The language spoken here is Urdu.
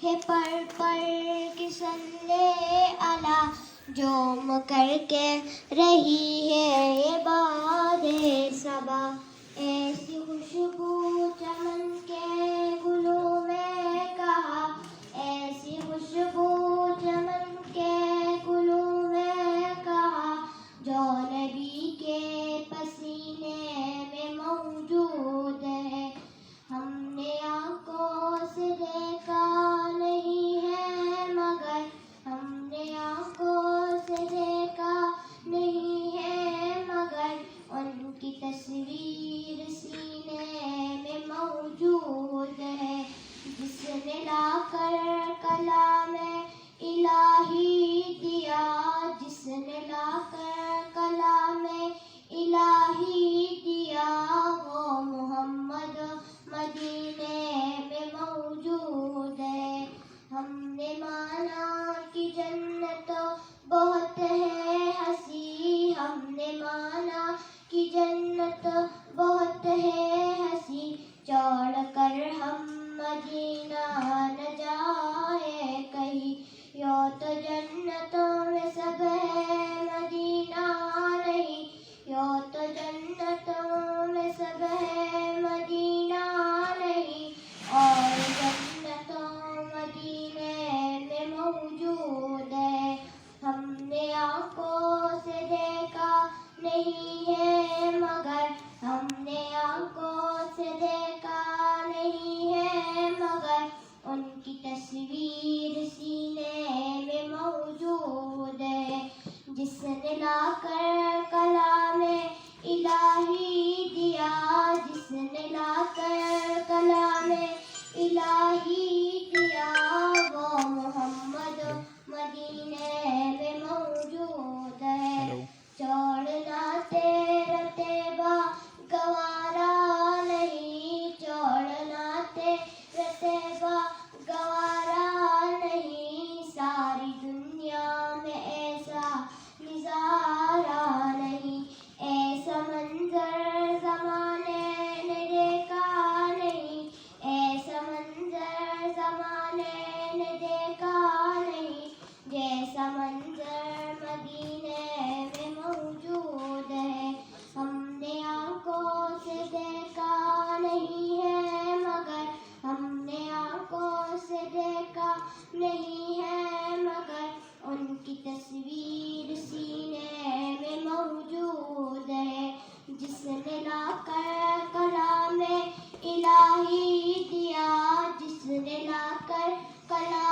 کہ پر کی صلی علی جوم کر کے رہی ہے یہ باد صبا، ایسی خوشبو چمن کے گلوں میں کہا، ایسی خوشبو چمن کے گلوں میں کہا، جو نبی کے پسینے میں موجود ہے۔ ہم نے آنکھوں سے دیکھا نہیں ہے مگر، ہم نے آنکھوں سے دیکھا نہیں ہے مگر، ان کی تصویر سینے میں موجود ہے۔ جس نے لا کر کلام الہی دیا، جس نے لا کر کلام الہی دیا، وہ محمد مدینے میں موجود ہے۔ ہم نے مانا کہ جنت بہت ہے ہنسی، ہم نے مانا کہ جنت بہت ہے ہنسی، چڑھ کر ہم مدینہ نہ جائے کہیں، یوں تو جنتوں میں سب ہے مدینہ نہیں، یوں تو جنتوں میں سب ہے مدینہ نہیں، اور جنتوں مدینے میں موجود ہے۔ ہم نے آنکھوں سے دیکھا نہیں ہے مگر، ہم نے آنکھوں سے دیکھا نہیں ہے مگر، ان کی تصویر سینے میں موجود ہے۔ جس نے لا کر کلام الہی دیا، جس نے لا کر کلام الہی دیا، وہ محمد مدینے میں موجود ہے۔ چھوڑنا تیرا طیبہ گوارا نہیں، چھوڑنا تیرا طیبہ گوارا نہیں، ساری دنیا میں ایسا نظارہ نہیں، ایسا منظر زمانے نے دیکھا نہیں، ایسا منظر زمانے نے دیکھا نہیں، جیسا منظر مدینے میں موجود ہے۔ ہم نے آنکھوں سے دیکھا نہیں ہے مگر، ہم نے آنکھوں سے دیکھا نہیں ہے مگر، ان کی تصویر سینے میں موجود ہے۔ جس نے لا کر کلام الہی دیا، جس نے لا کر کلام